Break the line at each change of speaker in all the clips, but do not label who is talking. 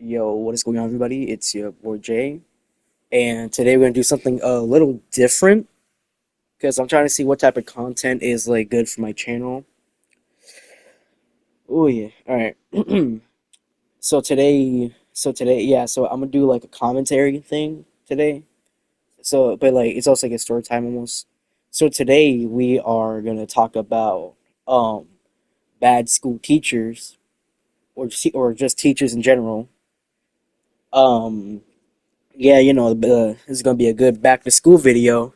Yo, what is going on, everybody? It's your boy Jay, and today we're gonna do something a little different because I'm trying to see what type of content is like good for my channel. Oh yeah, all right. So I'm gonna do like a commentary thing today. So, but like it's also like a story time almost. So today we are gonna talk about um bad school teachers or just teachers in general. Um, yeah, this is gonna be a good back to school video.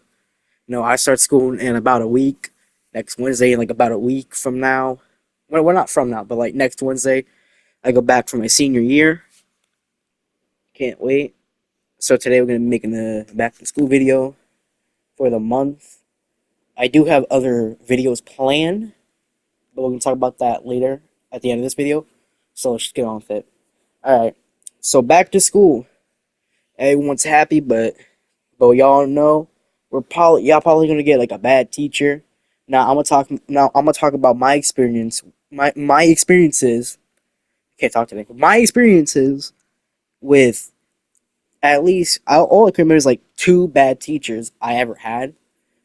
I start school in about a week. Next Wednesday, in like about a week from now. Well, we're not from now, but like next Wednesday, I go back for my senior year. Can't wait. So today we're gonna be making the back to school video for the month. I do have other videos planned, but we're gonna talk about that later at the end of this video. So let's just get on with it. All right. So back to school. Everyone's happy, but y'all know y'all probably gonna get like a bad teacher. Now I'm gonna talk about my experience. My experiences. I can't talk today. My experiences with at least all I can remember is like two bad teachers I ever had.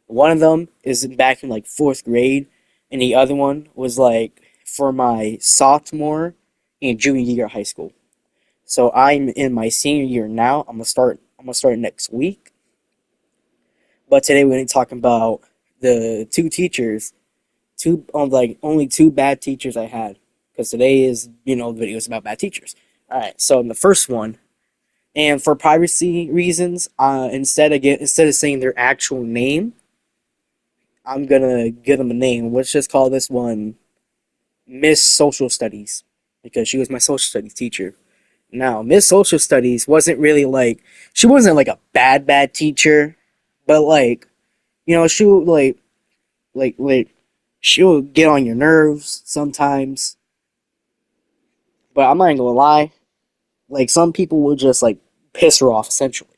One of them is back in like fourth grade, and the other one was like for my sophomore and junior year of high school. So I'm in my senior year now. I'm gonna start next week. But today we're going to talk about the two teachers, two on like only two bad teachers I had, because today is the video is about bad teachers. All right, so in the first one, and for privacy reasons, instead of saying their actual name, I'm gonna give them a name. Let's just call this one Miss Social Studies, because she was my social studies teacher. Now, Miss Social Studies wasn't really like she wasn't like a bad teacher, but like she would like she'll get on your nerves sometimes. But I'm not gonna lie, like some people will just like piss her off essentially.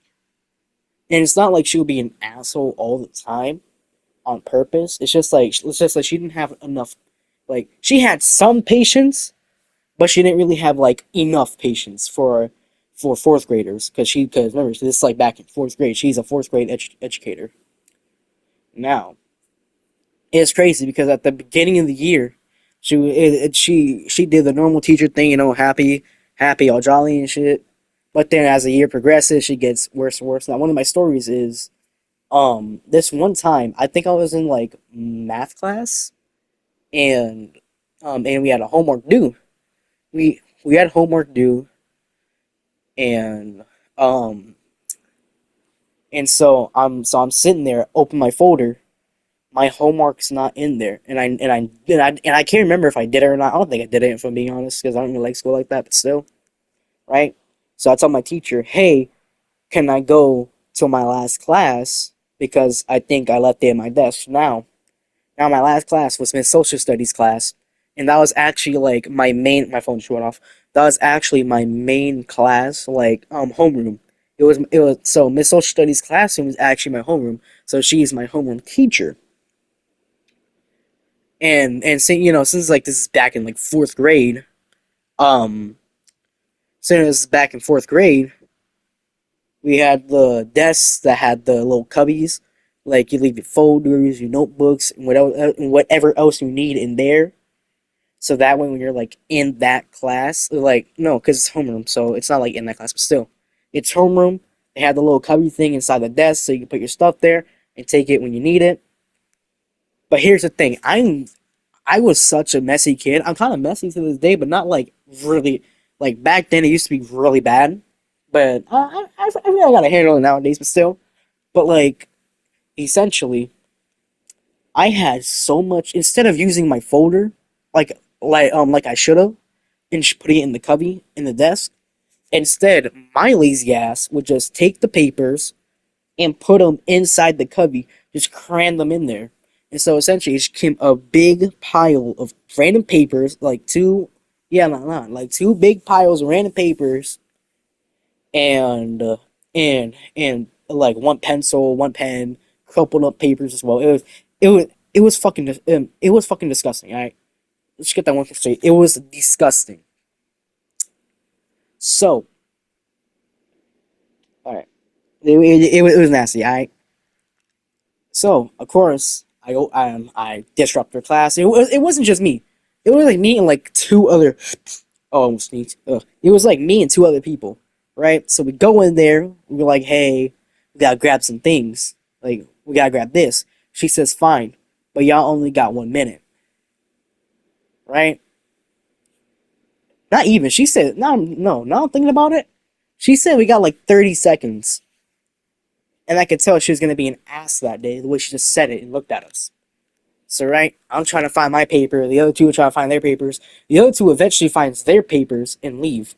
And it's not like she would be an asshole all the time on purpose. It's just like she didn't have enough. Like she had some patience, but she didn't really have like enough patience for fourth graders because remember this is like back in fourth grade. She's a fourth grade educator now. It's crazy because at the beginning of the year, she did the normal teacher thing, happy, all jolly and shit. But then as the year progresses, she gets worse and worse. Now, one of my stories is this one time I think I was in like math class and and we had a homework due. We had homework due and um so I'm sitting there, open my folder, my homework's not in there, and I can't remember if I did it or not. I don't think I did it, if I'm being honest, because I don't really like school like that. But still, right? So I told my teacher, "Hey, can I go to my last class because I think I left it in my desk." Now my last class was my social studies class, and that was actually like my main. My phone just went off. That was actually my main class, like homeroom. It was so Miss Social Studies classroom was actually my homeroom. So she's my homeroom teacher. And since like this is back in like fourth grade, um, since this is back in fourth grade, we had the desks that had the little cubbies, like you leave your folders, your notebooks, and whatever else you need in there. So that way, when you're like in that class, like no, because it's homeroom, so it's not like in that class, but still, it's homeroom. They had the little cubby thing inside the desk, so you can put your stuff there and take it when you need it. But here's the thing: I was such a messy kid. I'm kind of messy to this day, but not like really. Like back then, it used to be really bad. But I think I got a handle on it nowadays. But still, but like essentially, I had so much. Instead of using my folder, like I should have, and putting it in the cubby in the desk, instead my lazy ass would just take the papers and put them inside the cubby, just cram them in there. And so essentially, it just became a big pile of random papers, like like two big piles of random papers, and and like one pencil, one pen, crumpled up papers as well. It was fucking disgusting. All right, let's get that one straight. It was disgusting. So it was nasty. So of course I disrupt her class. It wasn't just me. It was like me and like two other. Oh, I almost sneezed. Ugh. It was like me and two other people, right? So we go in there. We're like, hey, we gotta grab some things. Like we gotta grab this. She says, fine, but y'all only got 1 minute, right? Not even. She said, no, no. Now I'm thinking about it. She said we got like 30 seconds, and I could tell she was gonna be an ass that day the way she just said it and looked at us. So right, I'm trying to find my paper. The other two are trying to find their papers. The other two eventually finds their papers and leave.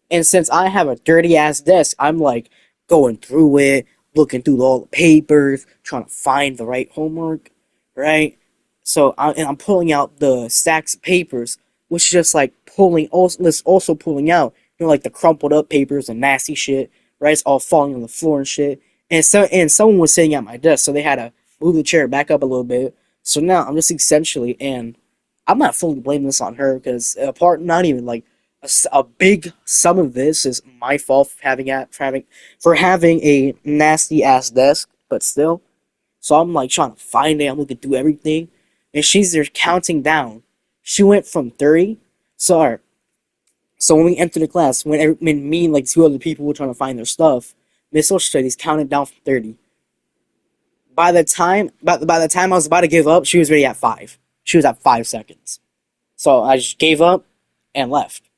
And since I have a dirty ass desk, I'm like going through it, looking through all the papers, trying to find the right homework, right? And I'm pulling out the stacks of papers, which is just like also pulling out, like the crumpled up papers and nasty shit, right? It's all falling on the floor and shit. And someone was sitting at my desk, so they had to move the chair back up a little bit. So now I'm just essentially, and I'm not fully blaming this on her because not even like a big sum of this is my fault for having a nasty ass desk, but still. So I'm like trying to find it. I'm looking through everything, and she's there counting down. She went from 30. So, so when we entered the class, when me and like two other people were trying to find their stuff, Miss Social Studies counted down from 30. By the time I was about to give up, she was already at 5. She was at 5 seconds. So I just gave up and left.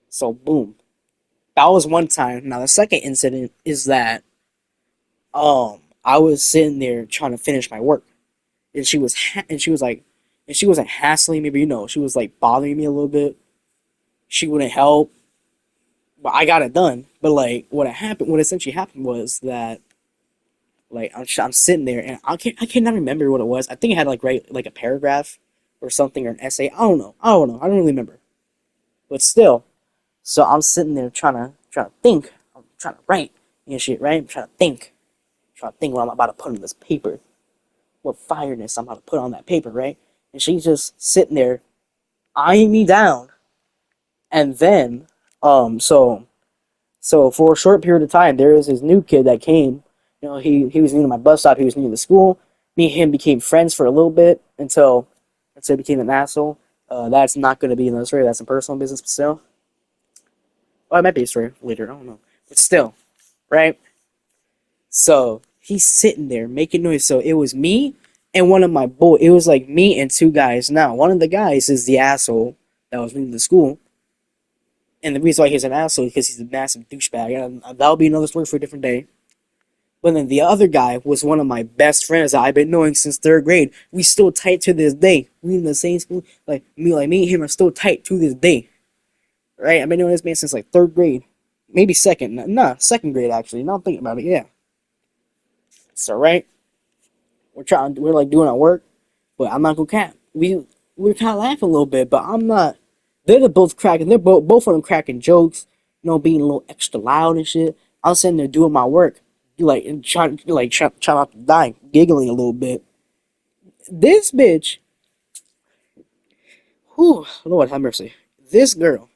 So boom. That was one time. Now the second incident is that I was sitting there trying to finish my work, and she was like, and she wasn't hassling me, but she was like bothering me a little bit. She wouldn't help, but I got it done. But like what essentially happened was that like I'm sitting there and I cannot remember what it was. I think I had like write like a paragraph or something or an essay. I don't really remember. But still, so I'm sitting there trying to think. I'm trying to write and shit, right? I'm trying to think what I'm about to put on this paper, what fireness I'm about to put on that paper, right? And she's just sitting there eyeing me down, and then so for a short period of time, there was this new kid that came. He was new to my bus stop. He was new to the school. Me and him became friends for a little bit until he became an asshole. That's not going to be another story. That's some personal business, but still. Well, it might be a story later. I don't know. But still, right? So he's sitting there making noise. So it was me and one of my boys. It was like me and two guys. Now, one of the guys is the asshole that was new to the school. And the reason why he's an asshole is because he's a massive douchebag. And that'll be another story for a different day. But then the other guy was one of my best friends that I've been knowing since third grade. We still tight to this day. We in the same school. Me and him are still tight to this day. Right? I've been knowing this man since like third grade. Maybe second. Nah, second grade actually. Now I'm thinking about it, yeah. So right? We're like doing our work, but I'm not gonna cap. We're kinda laughing a little bit, but I'm not. They're both of them cracking jokes, being a little extra loud and shit. I'm sitting there doing my work, and trying not to die, giggling a little bit. This bitch, whew, Lord have mercy. This girl,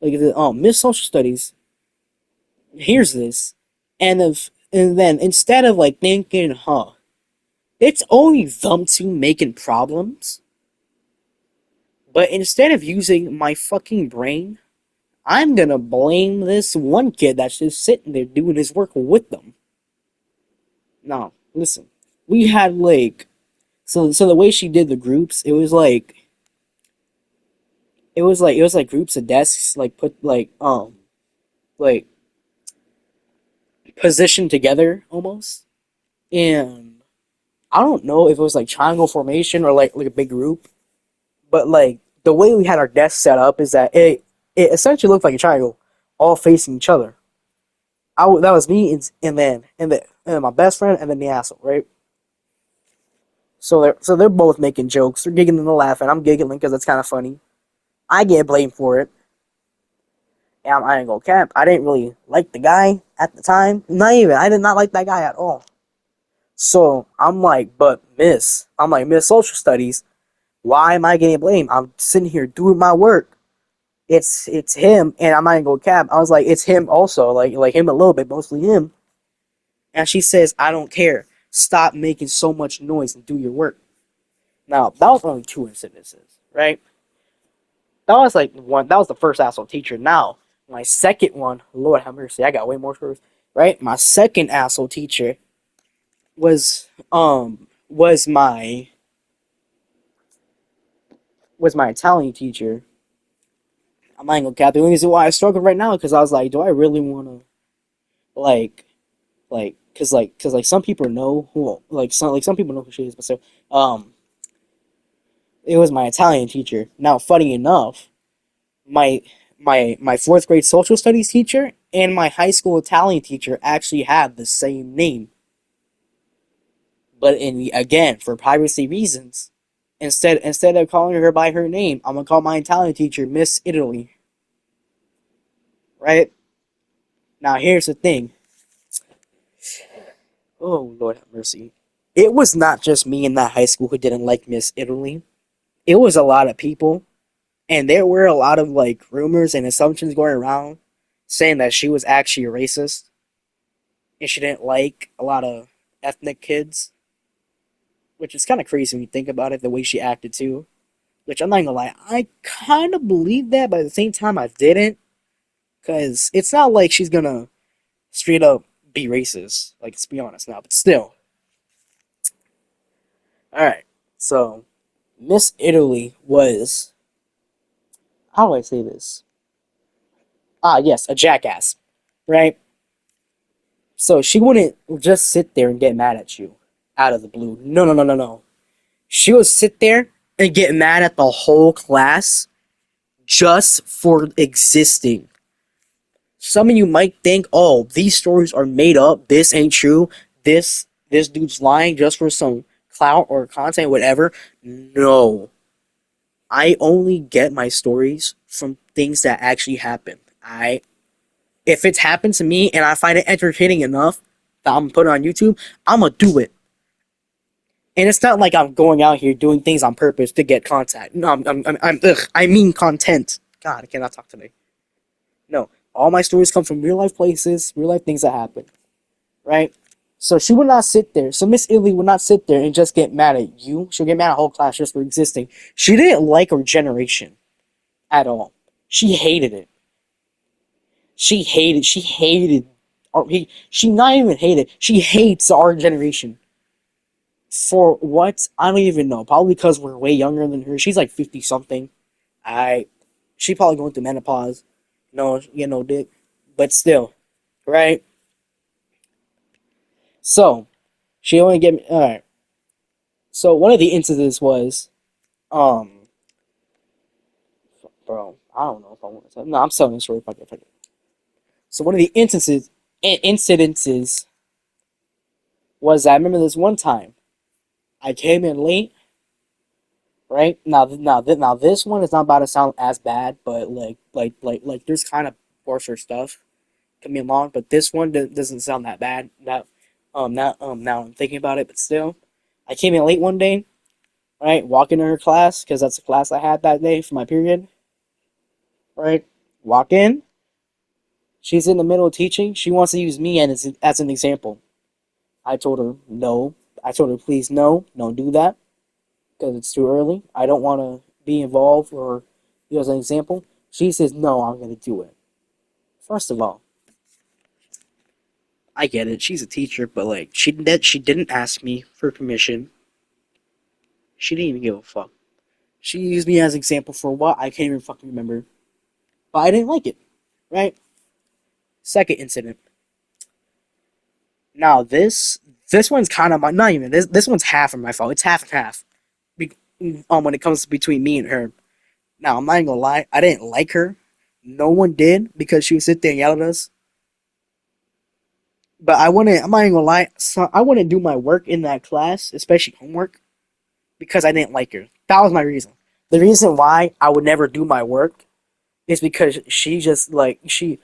Miss Social Studies, hears this, and then instead of like thinking, huh, it's only them two making problems, but instead of using my fucking brain, I'm gonna blame this one kid that's just sitting there doing his work with them. Now, listen, we had like so the way she did the groups, it was like groups of desks like put like positioned together almost, and I don't know if it was like triangle formation or like a big group, but like the way we had our desks set up is that it essentially looked like a triangle, all facing each other. That was me and my best friend and then the asshole, right? So they're both making jokes. They're giggling and laughing. I'm giggling because it's kind of funny. I get blamed for it. And I ain't gonna cap. I didn't really like the guy at the time. Not even. I did not like that guy at all. So I'm like, Miss Social Studies, why am I getting blamed? I'm sitting here doing my work. it's him, and I'm not gonna go cap. I was like, it's him also, like him a little bit, mostly him. And she says, I don't care. Stop making so much noise and do your work. Now that was only two incidences, right? That was like one. That was the first asshole teacher. Now my second one, Lord have mercy, I got way more stories. Right, my second asshole teacher was my Italian teacher. I'm not gonna cap. The only reason why I struggle right now because I was like, do I really want to like because some people know who some people know who she is, but so it was my Italian teacher. Now, funny enough, my my fourth grade social studies teacher and my high school Italian teacher actually have the same name, but in again for privacy reasons, instead of calling her by her name, I'm gonna call my Italian teacher Miss Italy. Right now, here's the thing. Oh Lord have mercy. It was not just me in that high school who didn't like Miss Italy. It was a lot of people, and there were a lot of like rumors and assumptions going around saying that she was actually a racist and she didn't like a lot of ethnic kids, which is kind of crazy when you think about it. The way she acted too, which I'm not gonna lie, I kind of believe that, but at the same time, I didn't, because it's not like she's gonna straight up be racist. Like, let's be honest now, but still. All right, so Miss Italy was, how do I say this? Ah, yes, a jackass, right? So she wouldn't just sit there and get mad at you out of the blue. No, no, no, no, no. She would sit there and get mad at the whole class just for existing. Some of you might think, oh, these stories are made up. This ain't true. This dude's lying just for some clout or content, whatever. No. I only get my stories from things that actually happen. If it's happened to me and I find it entertaining enough that I'm putting on YouTube, I'm gonna do it. And it's not like I'm going out here doing things on purpose to get contact. No, I mean content. God, I cannot talk today. No, all my stories come from real life places, real life things that happen, right? So she would not sit there. So Miss Italy would not sit there and just get mad at you. She'll get mad at the whole class just for existing. She didn't like our generation at all. She hated it. She hated, she not even hated, she hates our generation. For what? I don't even know. Probably because we're way younger than her. She's like 50 something. I, she probably going through menopause. No, you know, dick. But still, right? So, she only get me, alright. So one of the incidents was, um, bro, I don't know if I want to tell. No, I'm telling the story. Fuck it, fuck it. So one of the incidences was I remember this one time I came in late, right? Now this one is not about to sound as bad, but like there's kind of worse stuff coming along, but this one doesn't sound that bad. Now I'm thinking about it, but still, I came in late one day, right? Walking to her class because that's the class I had that day for my period, right? Walk in, she's in the middle of teaching. She wants to use me as an example. I told her no. I told her please no, don't do that because it's too early. I don't want to be involved or use as an example. She says no, I'm gonna do it. First of all, I get it. She's a teacher, but like she didn't ask me for permission. She didn't even give a fuck. She used me as an example for what I can't even fucking remember. But I didn't like it. Right? Second incident. Now this one's kind of my not even this one's half of my fault. It's half and half. Be, when it comes between me and her. Now I'm not even gonna lie. I didn't like her. No one did because she would sit there and yell at us. But I wouldn't. I'm not even gonna lie. So I wouldn't do my work in that class, especially homework, because I didn't like her. That was my reason. The reason why I would never do my work is because she just like she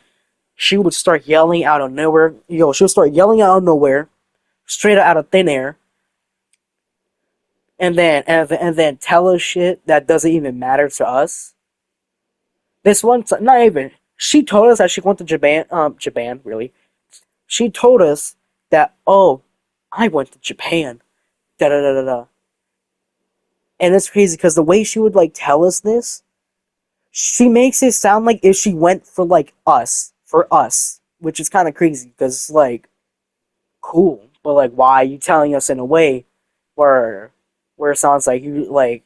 would start yelling out of nowhere. She'll start yelling out of nowhere, straight out of thin air, and then tell us shit that doesn't even matter to us. This one, not even. She told us that she went to Japan. Japan, really. She told us that, oh, I went to Japan. Da da da da da. And it's crazy because the way she would like tell us this, she makes it sound like if she went for like us, for us, which is kind of crazy because it's like cool, but like why are you telling us in a way where it sounds like you like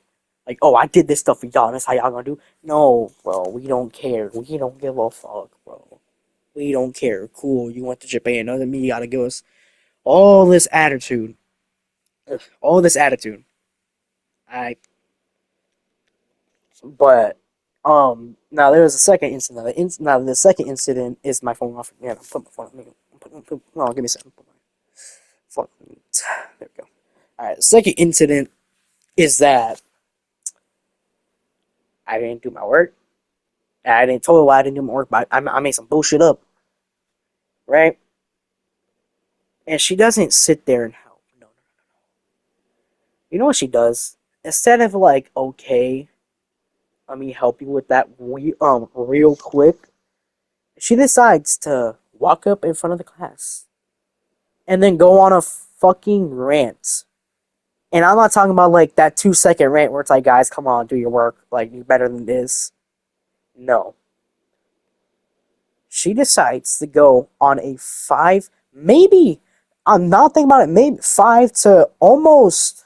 oh I did this stuff for y'all, and that's how y'all gonna do? No, bro, we don't care. We don't give a fuck, bro. We don't care. Cool, you went to Japan. Doesn't mean you gotta give us all this attitude. Ugh, all this attitude. I but now there was a second incident. Now the second incident is my phone off. Yeah, put my phone on mute. No, give me a second. Put my phone on mute. There we go. All right. The second incident is that I didn't do my work. I didn't tell her why I didn't do my work, but I made some bullshit up, right? And she doesn't sit there and help. No, no. You know what she does? Instead of like, okay, let me help you with that real quick, she decides to walk up in front of the class and then go on a fucking rant. And I'm not talking about like that 2 second rant where it's like, guys, come on, do your work. Like, you're better than this. No. She decides to go on a maybe, I'm not thinking about it, maybe 5 to almost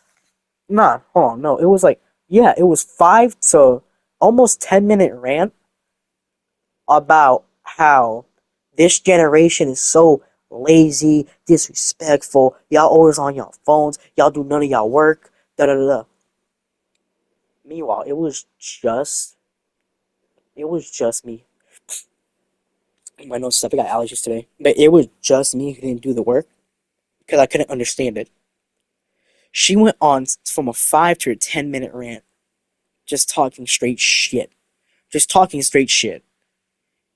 10-minute rant about how this generation is so lazy, disrespectful. Y'all always on y'all phones. Y'all do none of y'all work. Da da da da. Meanwhile, it was just me. My nose stuff. I got allergies today, but it was just me who didn't do the work because I couldn't understand it. She went on from a 5 to a 10-minute rant, just talking straight shit, just talking straight shit.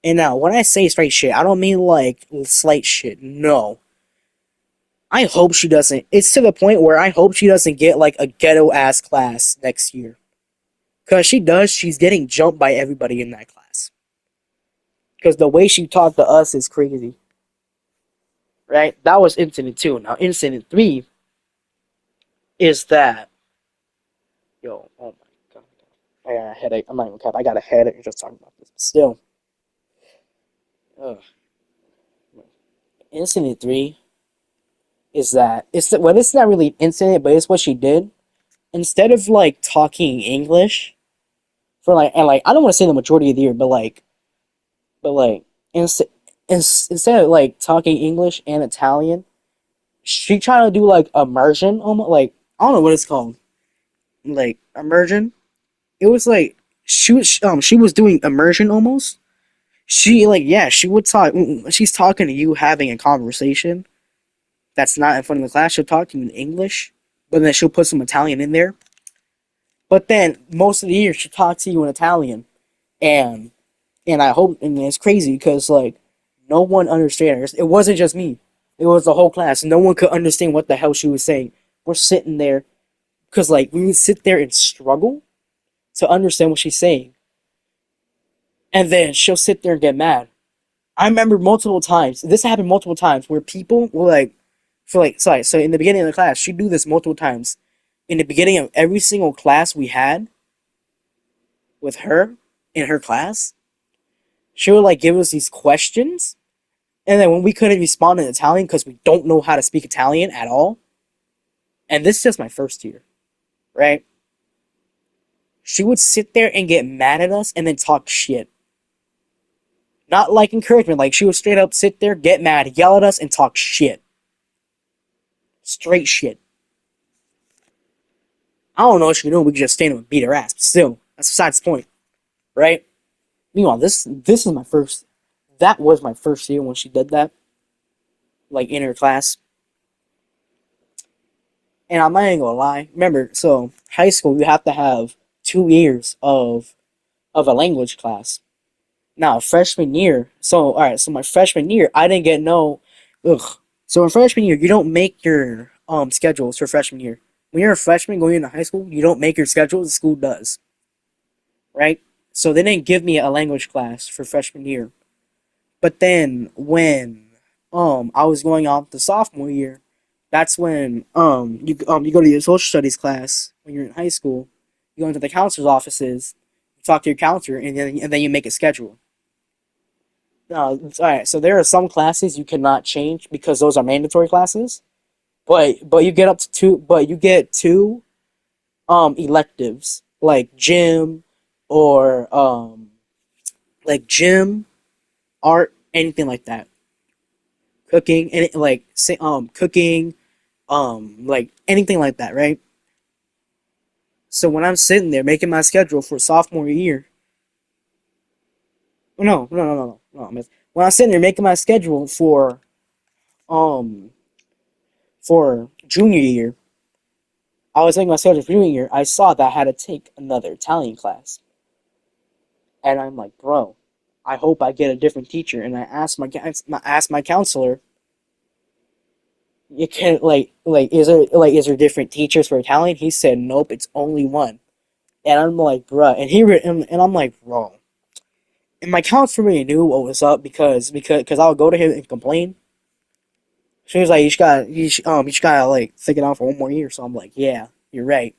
And now, when I say straight shit, I don't mean like slight shit. No, I hope she doesn't. It's to the point where I hope she doesn't get like a ghetto ass class next year. Because she does, she's getting jumped by everybody in that class. Because the way she talked to us is crazy. Right? That was incident 2. Now, incident 3 is that. Yo, oh my god. I got a headache. I'm not even cap. I got a headache just talking about this. But still. Ugh. Incident 3 is that. It's not really an incident, but it's what she did. Instead of like talking English for like, and like, I don't want to say the majority of the year, but like, instead of like talking English and Italian, she tried to do like immersion, almost like I don't know what it's called, like immersion. It was like she was doing immersion almost. She like yeah she would talk. She's talking to you having a conversation that's not in front of the class. She'll talk to you in English, but then she'll put some Italian in there. But then most of the year she'll talk to you in Italian, and I hope, and it's crazy because like no one understands. It wasn't just me; it was the whole class. No one could understand what the hell she was saying. We're sitting there because like we would sit there and struggle to understand what she's saying, and then she'll sit there and get mad. I remember multiple times. This happened multiple times where people were like, for like, sorry. So in the beginning of the class, she'd do this multiple times. In the beginning of every single class we had with her in her class, she would like give us these questions, and then when we couldn't respond in Italian because we don't know how to speak Italian at all, and this is just my first year, right? She would sit there and get mad at us and then talk shit. Not like encouragement, like she would straight up sit there, get mad, yell at us, and talk shit. Straight shit. I don't know what she could do. We could just stand up and beat her ass. But still, that's besides the point, right? Meanwhile, this is my first. That was my first year when she did that, like in her class. And I'm not even gonna lie. Remember, so high school you have to have 2 years of a language class. Now freshman year. So all right. So my freshman year, I didn't get no. Ugh. So in freshman year, you don't make your schedules for freshman year. When you're a freshman going into high school, you don't make your schedule. The school does, right? So they didn't give me a language class for freshman year. But then when I was going on to sophomore year, that's when you go to your social studies class when you're in high school. You go into the counselor's offices, you talk to your counselor, and then you make a schedule. All right. So there are some classes you cannot change because those are mandatory classes. But you get up to two. But you get two electives like gym, art, anything like that. Cooking and cooking, like anything like that, right? So when I'm sitting there making my schedule for sophomore year, no, no, no, no, no, no. When I'm sitting there making my schedule um for junior year, I was making my schedule for junior year. I saw that I had to take another Italian class, and I'm like, bro, I hope I get a different teacher. And I asked my counselor, you can is there different teachers for Italian? He said nope, it's only one. And I'm like, bruh, and I'm like, bro. And my counselor really knew what was up because I would go to him and complain. She was like, you just gotta like think it out for one more year. So I'm like, yeah, you're right.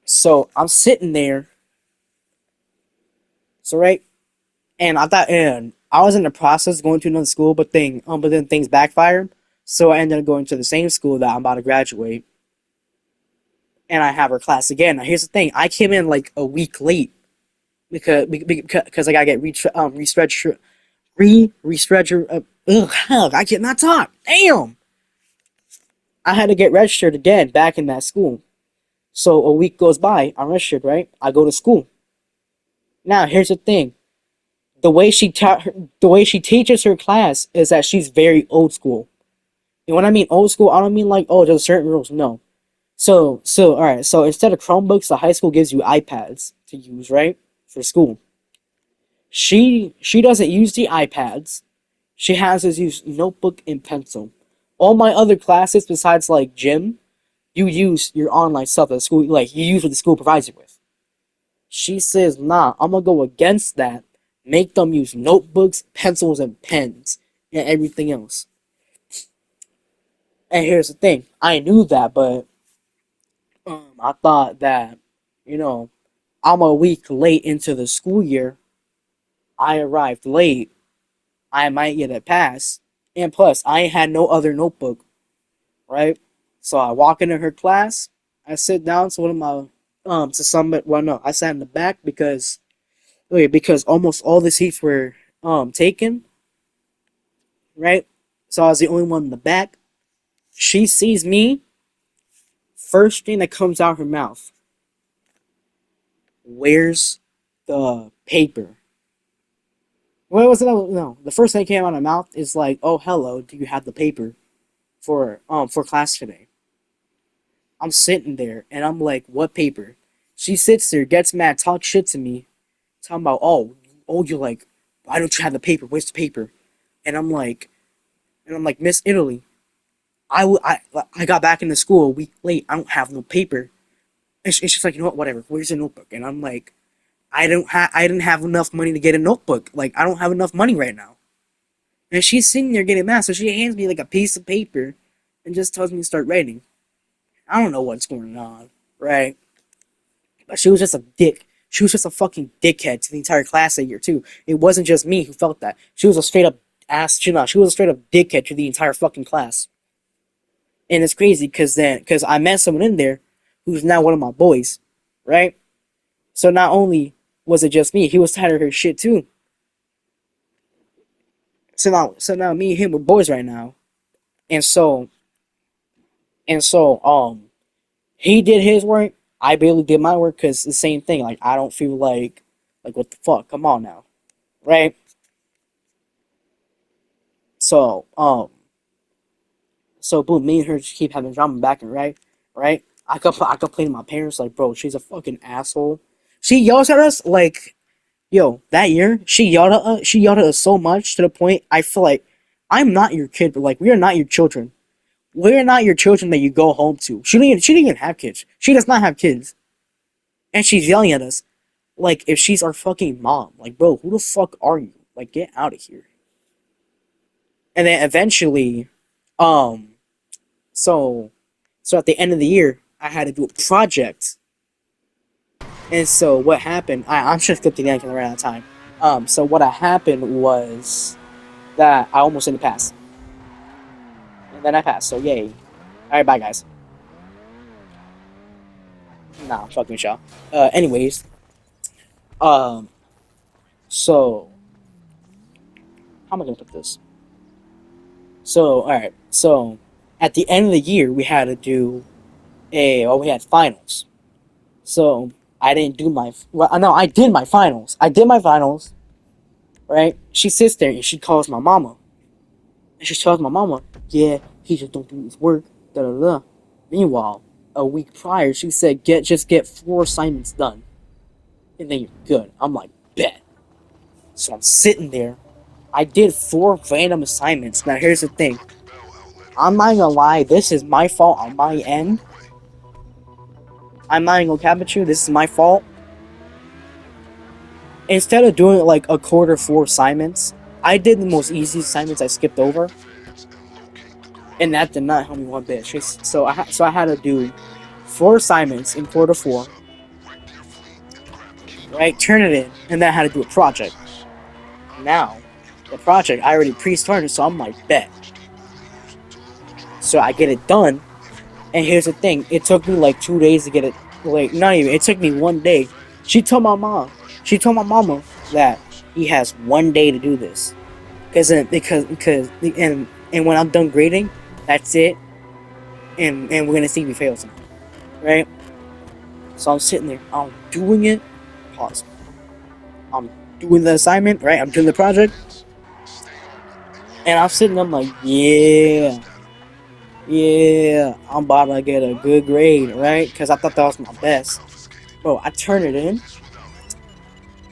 So I'm sitting there, so right, and I was in the process of going to another school, but then things backfired. So I ended up going to the same school that I'm about to graduate, and I have her class again. Now here's the thing: I came in like a week late because I gotta get rescheduled. Hell, I cannot talk. Damn, I had to get registered again back in that school. So a week goes by, I'm registered, right? I go to school. Now here's the thing: the way she teaches her class is that she's very old school. And when I mean old school, I don't mean like oh, there's certain rules. No. So all right. So instead of Chromebooks, the high school gives you iPads to use, right, for school. She doesn't use the iPads. She has us use notebook and pencil. All my other classes, besides like gym, you use your online stuff that the school like you use what the school provides you with. She says, nah, I'm gonna go against that. Make them use notebooks, pencils, and pens, and everything else. And here's the thing: I knew that, but I thought that, you know, I'm a week late into the school year. I arrived late. I might get a pass, and plus, I had no other notebook, right? So I walk into her class. I sit down to one of my to some well no I sat in the back because almost all the seats were taken, right? So I was the only one in the back. She sees me. First thing that comes out her mouth: where's the paper? What was it? No, the first thing that came out of her mouth is like, "Oh, hello. Do you have the paper for class today?" I'm sitting there and I'm like, "What paper?" She sits there, gets mad, talks shit to me, talking about, "Oh, you're like, why don't you have the paper? Where's the paper?" And I'm like, Miss Italy, I got back into school a week late. I don't have no paper. And she's like, you know what, whatever. Where's your notebook? And I'm like, I didn't have enough money to get a notebook. Like, I don't have enough money right now. And she's sitting there getting mad, so she hands me like a piece of paper and just tells me to start writing. I don't know what's going on, right? But she was just a dick. She was just a fucking dickhead to the entire class that year too. It wasn't just me who felt that. She was a straight up ass. She was a straight up dickhead to the entire fucking class. And it's crazy because I met someone in there who's now one of my boys, right? So not only was it just me, he was tired of her shit too. So now me and him were boys right now, and so he did his work. I barely did my work because the same thing. Like I don't feel like what the fuck? Come on now, right? So so boom, me and her just keep having drama back and right. I complain to my parents like, bro, she's a fucking asshole. She yells at us like, yo, that year she yelled at us. She yelled at us so much to the point I feel like I'm not your kid, but like we are not your children. We're not your children that you go home to. She didn't even have kids. She does not have kids. and she's yelling at us like if she's our fucking mom. Like, bro, who the fuck are you? Like, get out of here. And then eventually, um, so so at the end of the year, I had to do a project. And so what happened? I'm just skip to the end because I ran out of time. So what happened was that I almost didn't pass, and then I passed. So yay! All right, bye guys. Nah, fuck Michelle. Anyways, um, so how am I gonna put this? So all right, so at the end of the year, we had to do we had finals. So I didn't do my well, no, I did my finals. I did my finals, right? She sits there and she calls my mama. And she tells my mama, yeah, he just don't do his work, da da da. Meanwhile, a week prior, she said, get 4 assignments done, and then you're good. I'm like, bet. So I'm sitting there. I did 4 random assignments. Now here's the thing. I'm not gonna lie, this is my fault on my end. I'm not gonna cap at you, this is my fault. Instead of doing like a quarter 4 assignments, I did the most easy assignments I skipped over, and that did not help me one bit. So I had to do 4 assignments in quarter 4, right? Turn it in, and then I had to do a project. Now, the project I already pre-started, so I'm like, bet. So I get it done, and here's the thing: it took me like 2 days to get it. Like, not even. It took me one day. She told my mom. She told my mama that he has one day to do this, and when I'm done grading, that's it, and we're gonna see if he fails, right? So I'm sitting there, I'm doing it. Pause. I'm doing the assignment, right? I'm doing the project, and I'm sitting. I'm like, yeah, yeah, I'm about to get a good grade, right? Because I thought that was my best. Bro, I turn it in.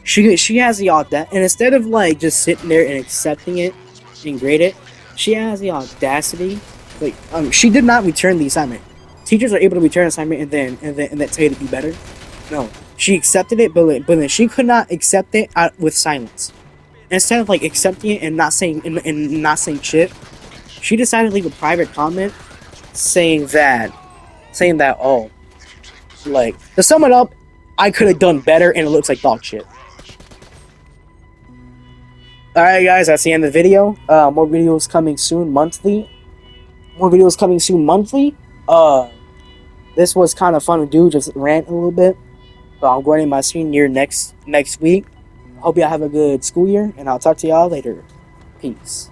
She has the audacity, and instead of like just sitting there and accepting it and grade it, she has the audacity. Like, she did not return the assignment. Teachers are able to return an assignment and then tell you to do better. No, she accepted it, but then she could not accept it with silence. Instead of like accepting it and not saying shit, she decided to leave a private comment saying that like to sum it up, I could have done better and it looks like dog shit. All right, guys, that's the end of the video. More videos coming soon, monthly. More videos coming soon, monthly. This was kind of fun to do, just rant a little bit. But I'm going in my senior year next week. Hope y'all have a good school year, and I'll talk to y'all later. Peace.